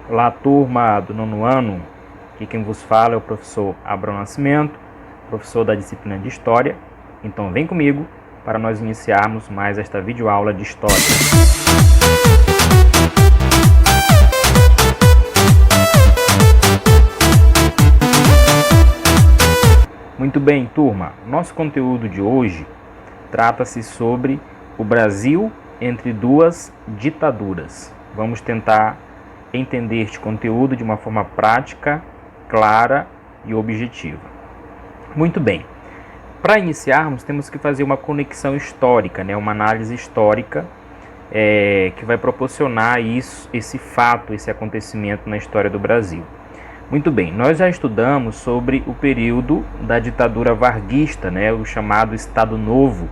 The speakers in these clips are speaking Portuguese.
Olá, turma do nono ano. Aqui quem vos fala é o professor Abrão Nascimento, professor da disciplina de História. Então vem comigo para nós iniciarmos mais esta videoaula de História. Muito bem, turma. Nosso conteúdo de hoje trata-se sobre o Brasil entre duas ditaduras. Vamos tentar entender este conteúdo de uma forma prática, clara e objetiva. Muito bem. Para iniciarmos, temos que fazer uma conexão histórica, uma análise histórica que vai proporcionar esse fato, esse acontecimento na história do Brasil. Muito bem, nós já estudamos sobre o período da ditadura varguista, o chamado Estado Novo,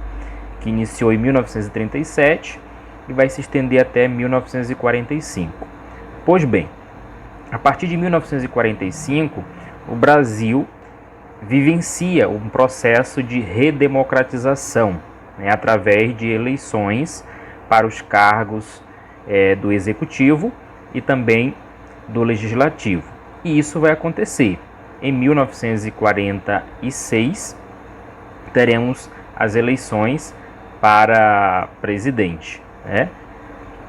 que iniciou em 1937 e vai se estender até 1945. Pois bem, a partir de 1945, o Brasil vivencia um processo de redemocratização, através de eleições para os cargos do Executivo e também do Legislativo. E isso vai acontecer. Em 1946, teremos as eleições para presidente.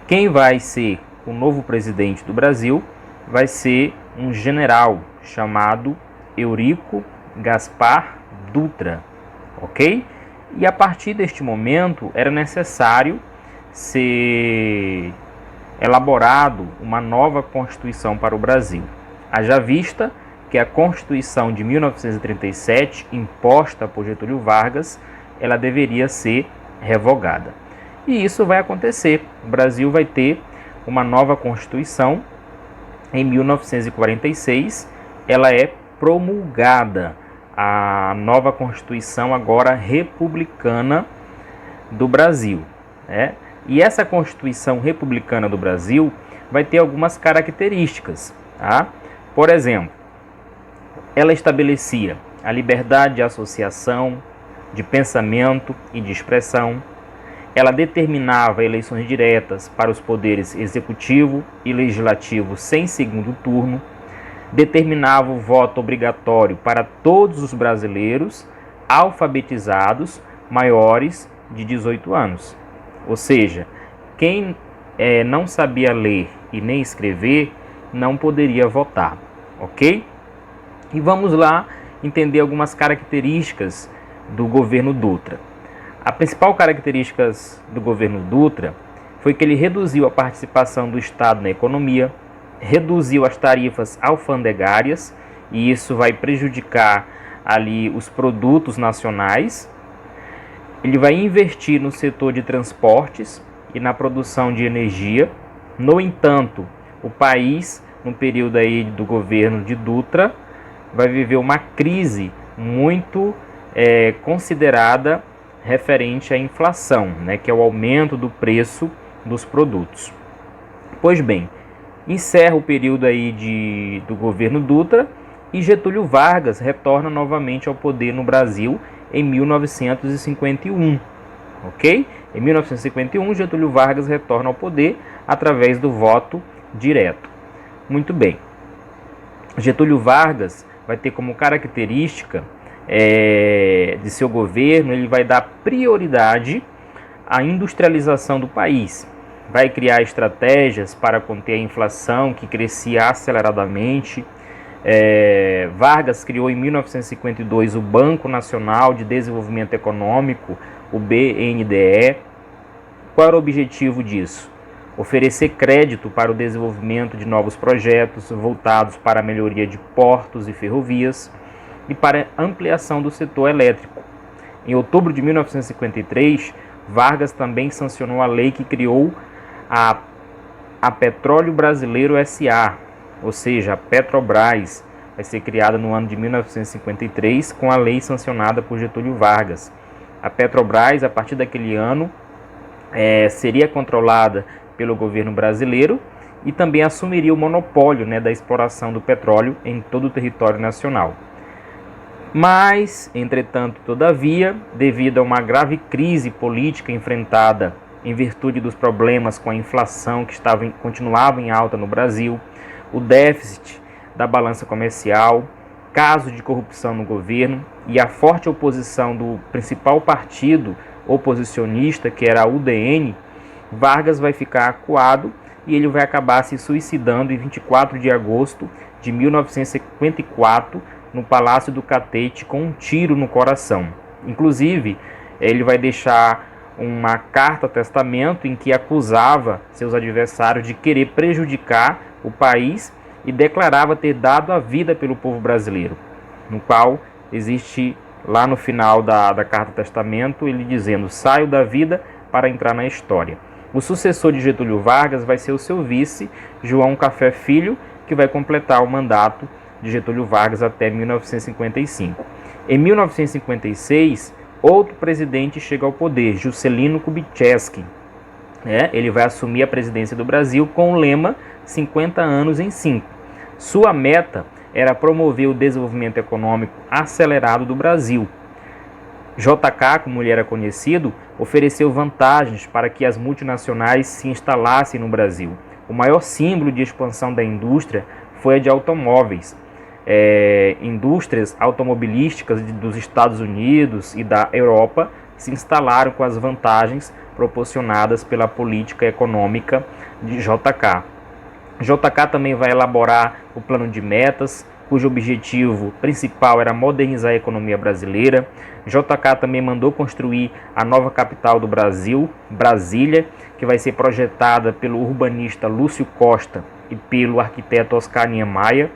Quem vai ser o novo presidente do Brasil vai ser um general chamado Eurico Gaspar Dutra, ok? E a partir deste momento era necessário ser elaborado uma nova Constituição para o Brasil. Haja vista que a Constituição de 1937, imposta por Getúlio Vargas, ela deveria ser revogada. E isso vai acontecer. O Brasil vai ter uma nova Constituição em 1946. Ela é promulgada, a nova Constituição agora republicana do Brasil. E essa Constituição republicana do Brasil vai ter algumas características. Por exemplo, ela estabelecia a liberdade de associação, de pensamento e de expressão. Ela determinava eleições diretas para os poderes executivo e legislativo sem segundo turno, determinava o voto obrigatório para todos os brasileiros alfabetizados maiores de 18 anos. Ou seja, quem não sabia ler e nem escrever não poderia votar, ok? E vamos lá entender algumas características do governo Dutra. A principal característica do governo Dutra foi que ele reduziu a participação do Estado na economia, reduziu as tarifas alfandegárias, e isso vai prejudicar ali os produtos nacionais. Ele vai investir no setor de transportes e na produção de energia. No entanto, o país, no período aí do governo de Dutra, vai viver uma crise muito considerada referente à inflação, que é o aumento do preço dos produtos. Pois bem, encerra o período aí do governo Dutra e Getúlio Vargas retorna novamente ao poder no Brasil em 1951, ok? Em 1951, Getúlio Vargas retorna ao poder através do voto direto. Muito bem. Getúlio Vargas vai ter como característica de seu governo, ele vai dar prioridade à industrialização do país, vai criar estratégias para conter a inflação que crescia aceleradamente. Vargas criou em 1952 o Banco Nacional de Desenvolvimento Econômico, o BNDE. Qual era o objetivo disso? Oferecer crédito para o desenvolvimento de novos projetos voltados para a melhoria de portos e ferrovias e para a ampliação do setor elétrico. Em outubro de 1953, Vargas também sancionou a lei que criou a Petróleo Brasileiro S.A., ou seja, a Petrobras, vai ser criada no ano de 1953 com a lei sancionada por Getúlio Vargas. A Petrobras, a partir daquele ano, seria controlada pelo governo brasileiro e também assumiria o monopólio da exploração do petróleo em todo o território nacional. Mas, entretanto, todavia, devido a uma grave crise política enfrentada em virtude dos problemas com a inflação que continuava em alta no Brasil, o déficit da balança comercial, casos de corrupção no governo e a forte oposição do principal partido oposicionista, que era a UDN, Vargas vai ficar acuado e ele vai acabar se suicidando em 24 de agosto de 1954 no Palácio do Catete com um tiro no coração. Inclusive, ele vai deixar uma carta-testamento em que acusava seus adversários de querer prejudicar o país e declarava ter dado a vida pelo povo brasileiro, no qual existe lá no final da carta-testamento ele dizendo: saio da vida para entrar na história. O sucessor de Getúlio Vargas vai ser o seu vice, João Café Filho, que vai completar o mandato de Getúlio Vargas até 1955. Em 1956, outro presidente chega ao poder, Juscelino Kubitschek. Ele vai assumir a presidência do Brasil com o lema 50 anos em 5. Sua meta era promover o desenvolvimento econômico acelerado do Brasil. JK, como ele era conhecido, ofereceu vantagens para que as multinacionais se instalassem no Brasil. O maior símbolo de expansão da indústria foi a de automóveis. Indústrias automobilísticas dos Estados Unidos e da Europa se instalaram com as vantagens proporcionadas pela política econômica de JK. JK também vai elaborar o plano de metas, cujo objetivo principal era modernizar a economia brasileira. JK também mandou construir a nova capital do Brasil, Brasília, que vai ser projetada pelo urbanista Lúcio Costa e pelo arquiteto Oscar Niemeyer.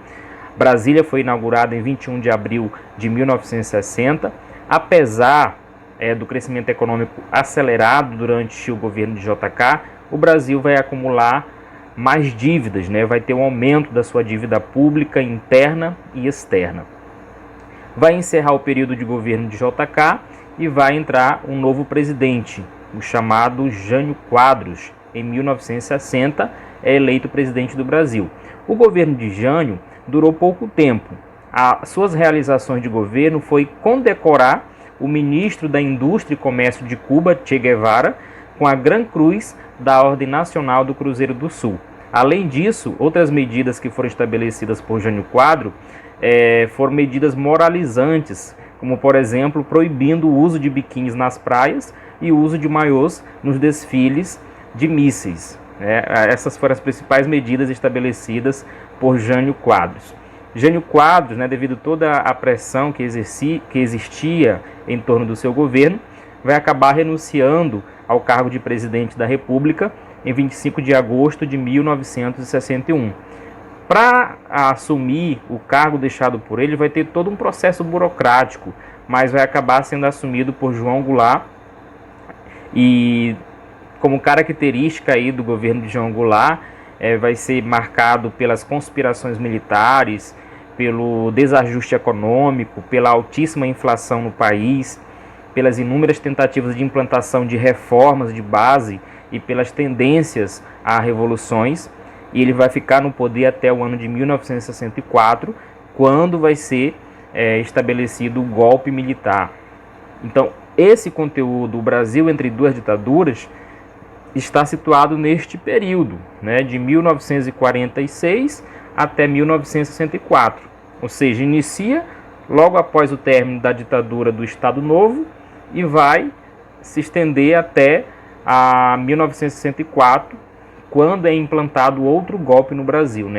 Brasília foi inaugurada em 21 de abril de 1960. Apesar do crescimento econômico acelerado durante o governo de JK, o Brasil vai acumular mais dívidas, vai ter um aumento da sua dívida pública interna e externa. Vai encerrar o período de governo de JK e vai entrar um novo presidente, o chamado Jânio Quadros. Em 1960 é eleito presidente do Brasil. O governo de Jânio durou pouco tempo. As suas realizações de governo foi condecorar o ministro da Indústria e Comércio de Cuba, Che Guevara, com a Gran Cruz da Ordem Nacional do Cruzeiro do Sul. Além disso, outras medidas que foram estabelecidas por Jânio Quadros foram medidas moralizantes, como, por exemplo, proibindo o uso de biquínis nas praias e o uso de maiôs nos desfiles de mísseis. Essas foram as principais medidas estabelecidas por Jânio Quadros. Jânio Quadros, devido a toda a pressão que existia em torno do seu governo, vai acabar renunciando ao cargo de presidente da República em 25 de agosto de 1961. Para assumir o cargo deixado por ele, vai ter todo um processo burocrático, mas vai acabar sendo assumido por João Goulart. E como característica aí do governo de João Goulart, vai ser marcado pelas conspirações militares, pelo desajuste econômico, pela altíssima inflação no país, pelas inúmeras tentativas de implantação de reformas de base e pelas tendências a revoluções. E ele vai ficar no poder até o ano de 1964, quando vai ser estabelecido o golpe militar. Então, esse conteúdo, o Brasil entre duas ditaduras, está situado neste período, de 1946 até 1964. Ou seja, inicia logo após o término da ditadura do Estado Novo e vai se estender até a 1964, quando é implantado outro golpe no Brasil,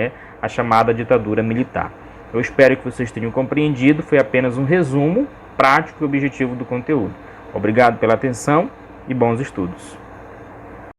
a chamada ditadura militar. Eu espero que vocês tenham compreendido, foi apenas um resumo prático e objetivo do conteúdo. Obrigado pela atenção e bons estudos.